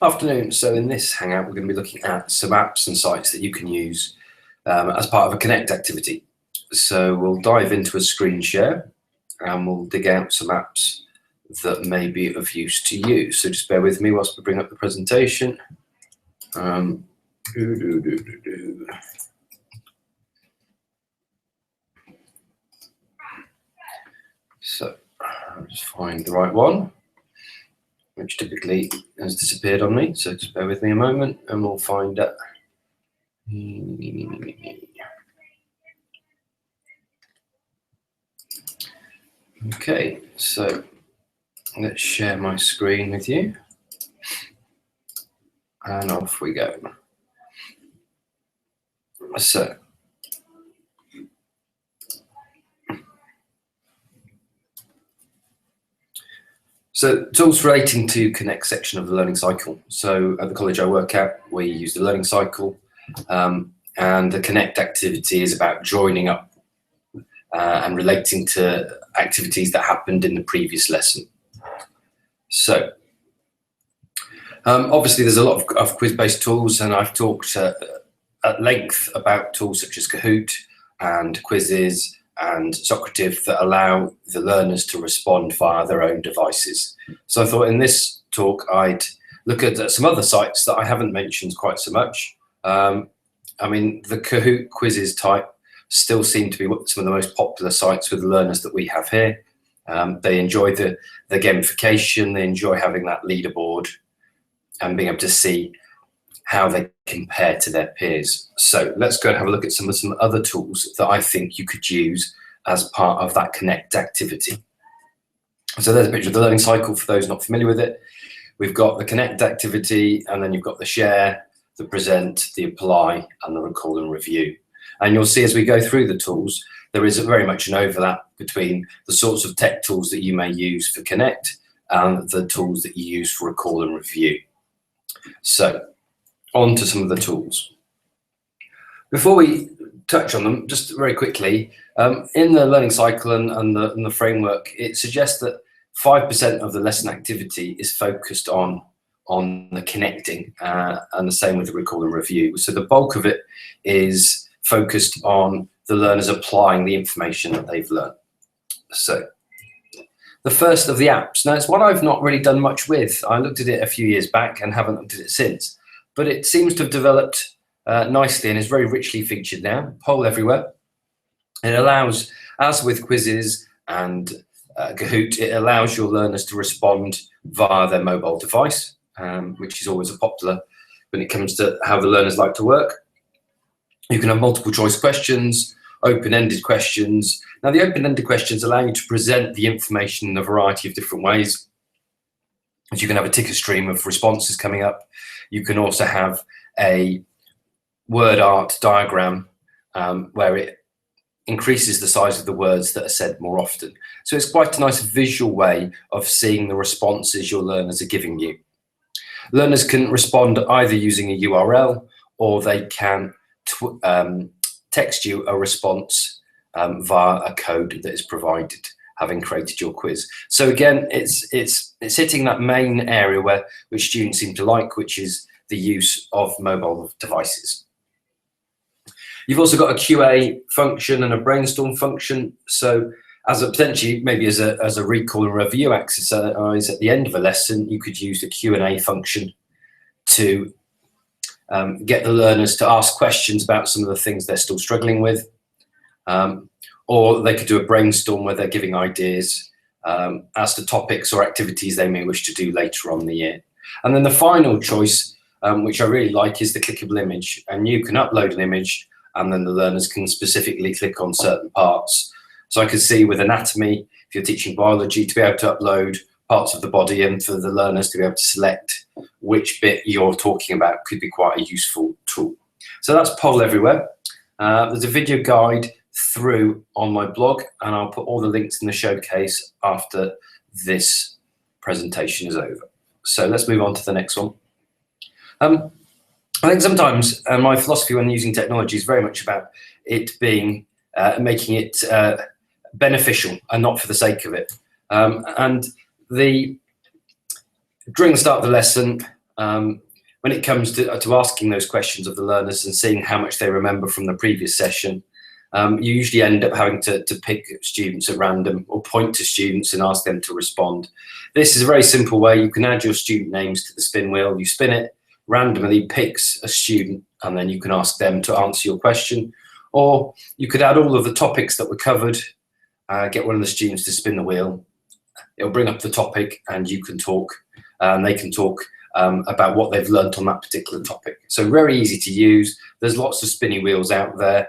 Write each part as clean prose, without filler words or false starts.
Afternoon. So in this Hangout, we're going to be looking at some apps and sites that you can use as part of a Connect activity. So we'll dive into a screen share and we'll dig out some apps that may be of use to you. So just bear with me whilst we bring up the presentation. So I'll just find the right one, which typically has disappeared on me. So just bear with me a moment and we'll find it. Okay, so let's share my screen with you. And off we go. So tools relating to Connect section of the learning cycle. So at the college I work at, we use the learning cycle, and the Connect activity is about joining up and relating to activities that happened in the previous lesson. So obviously there's a lot of quiz-based tools, and I've talked at length about tools such as Kahoot and quizzes and Socrative that allow the learners to respond via their own devices. So I thought in this talk I'd look at some other sites that I haven't mentioned quite so much. I mean, the Kahoot quizzes type still seem to be some of the most popular sites with the learners that we have here. They enjoy the gamification, they enjoy having that leaderboard and being able to see how they compare to their peers. So let's go and have a look at some other tools that I think you could use as part of that Connect activity. So there's a picture of the learning cycle for those not familiar with it. We've got the Connect activity, and then you've got the share, the present, the apply, and the recall and review. And you'll see as we go through the tools, there is very much an overlap between the sorts of tech tools that you may use for Connect and the tools that you use for recall and review. So on to some of the tools. Before we touch on them, just very quickly, in the learning cycle and the framework, it suggests that 5% of the lesson activity is focused on the connecting, and the same with the recall and review. So the bulk of it is focused on the learners applying the information that they've learned. So the first of the apps. Now, it's one I've not really done much with. I looked at it a few years back and haven't looked at it since, but it seems to have developed nicely and is very richly featured now. Poll Everywhere. It allows, as with quizzes and Kahoot, it allows your learners to respond via their mobile device, which is always a popular when it comes to how the learners like to work. You can have multiple choice questions, open-ended questions. Now, the open-ended questions allow you to present the information in a variety of different ways. As you can have a ticker stream of responses coming up. You can also have a word art diagram where it increases the size of the words that are said more often. So it's quite a nice visual way of seeing the responses your learners are giving you. Learners can respond either using a URL, or they can text you a response via a code that is provided, having created your quiz. So again, it's hitting that main area which students seem to like, which is the use of mobile devices. You've also got a QA function and a brainstorm function. So as a potentially, maybe as a recall and review exercise at the end of a lesson, you could use the Q&A function to get the learners to ask questions about some of the things they're still struggling with. Or they could do a brainstorm where they're giving ideas as to topics or activities they may wish to do later on in the year. And then the final choice, which I really like, is the clickable image. And you can upload an image, and then the learners can specifically click on certain parts. So I could see with anatomy, if you're teaching biology, to be able to upload parts of the body, and for the learners to be able to select which bit you're talking about could be quite a useful tool. So that's Poll Everywhere. There's a video guide through on my blog, and I'll put all the links in the showcase after this presentation is over. So let's move on to the next one. I think sometimes my philosophy when using technology is very much about it being making it beneficial and not for the sake of it. And during the start of the lesson, When it comes to asking those questions of the learners and seeing how much they remember from the previous session, you usually end up having to pick students at random or point to students and ask them to respond. This is a very simple way. You can add your student names to the spin wheel. You spin it, randomly picks a student, and then you can ask them to answer your question. Or you could add all of the topics that were covered, get one of the students to spin the wheel. It'll bring up the topic and you can talk, and they can talk about what they've learnt on that particular topic. So very easy to use. There's lots of spinny wheels out there.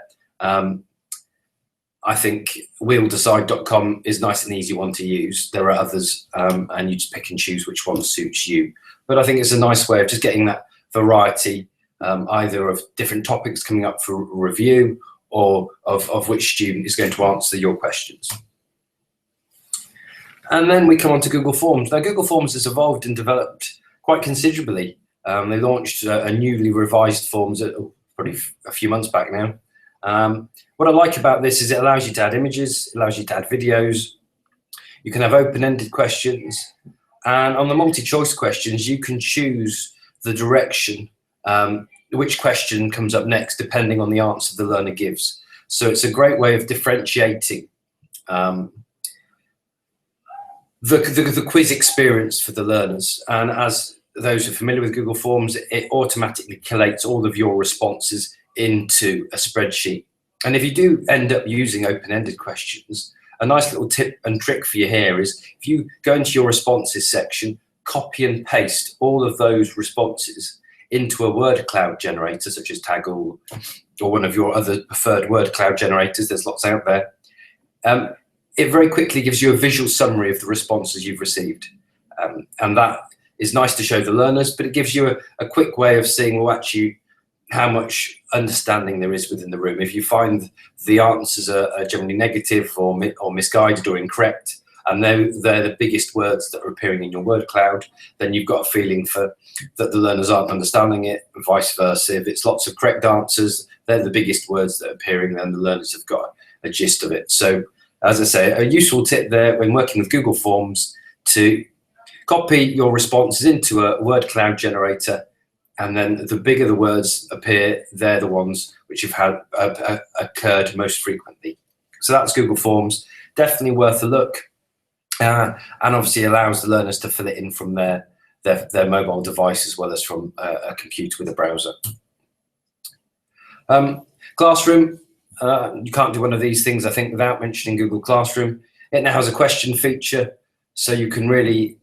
I think wheeldecide.com is nice and easy one to use. There are others, and you just pick and choose which one suits you. But I think it's a nice way of just getting that variety, either of different topics coming up for review or of which student is going to answer your questions. And then we come on to Google Forms. Now, Google Forms has evolved and developed quite considerably. They launched a newly revised Forms probably a few months back now. What I like about this is it allows you to add images, it allows you to add videos. You can have open-ended questions. And on the multi-choice questions, you can choose the direction, which question comes up next, depending on the answer the learner gives. So it's a great way of differentiating the quiz experience for the learners. And as those who are familiar with Google Forms, it automatically collates all of your responses into a spreadsheet. And if you do end up using open-ended questions, a nice little tip and trick for you here is if you go into your responses section, copy and paste all of those responses into a word cloud generator, such as Taggle or one of your other preferred word cloud generators. There's lots out there. It very quickly gives you a visual summary of the responses you've received. And that is nice to show the learners, but it gives you a quick way of seeing, well, actually, how much understanding there is within the room. If you find the answers are generally negative or misguided or incorrect, and they're the biggest words that are appearing in your word cloud, then you've got a feeling that the learners aren't understanding it, and vice versa. If it's lots of correct answers, they're the biggest words that are appearing, then the learners have got a gist of it. So, as I say, a useful tip there when working with Google Forms to copy your responses into a word cloud generator, and then the bigger the words appear, they're the ones which have had occurred most frequently. So that's Google Forms, definitely worth a look, and obviously allows the learners to fill it in from their mobile device as well as from a computer with a browser. Classroom, you can't do one of these things, I think, without mentioning Google Classroom. It now has a question feature, so you can really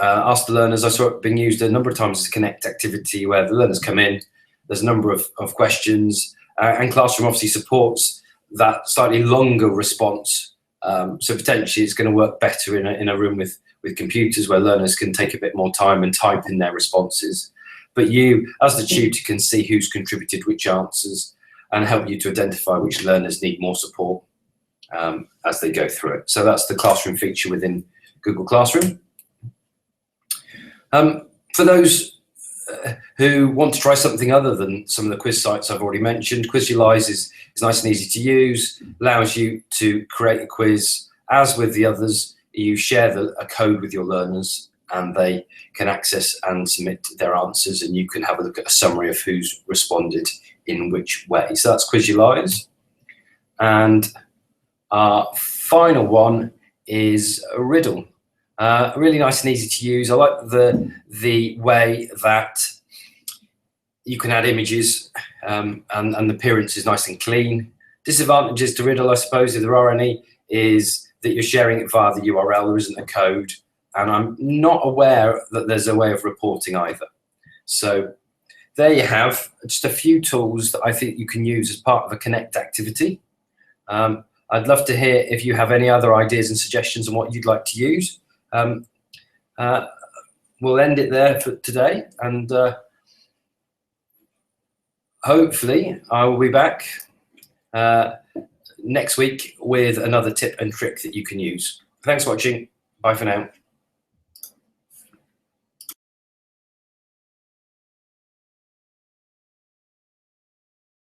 ask the learners. I saw it being used a number of times as a Connect activity where the learners come in, there's a number of questions, and Classroom obviously supports that slightly longer response. So potentially it's going to work better in a room with computers where learners can take a bit more time and type in their responses. But you, as the tutor, can see who's contributed which answers and help you to identify which learners need more support as they go through it. So that's the Classroom feature within Google Classroom. For those who want to try something other than some of the quiz sites I've already mentioned, Quizulise is nice and easy to use, allows you to create a quiz. As with the others, you share a code with your learners and they can access and submit their answers, and you can have a look at a summary of who's responded in which way. So that's Quizulise. And our final one is Riddle. Really nice and easy to use. I like the way that you can add images and the appearance is nice and clean. Disadvantages to Riddle, I suppose, if there are any, is that you're sharing it via the URL. There isn't a code, and I'm not aware that there's a way of reporting either. So there you have just a few tools that I think you can use as part of a Connect activity. I'd love to hear if you have any other ideas and suggestions on what you'd like to use. We'll end it there for today, and hopefully I will be back next week with another tip and trick that you can use. Thanks for watching. Bye for now.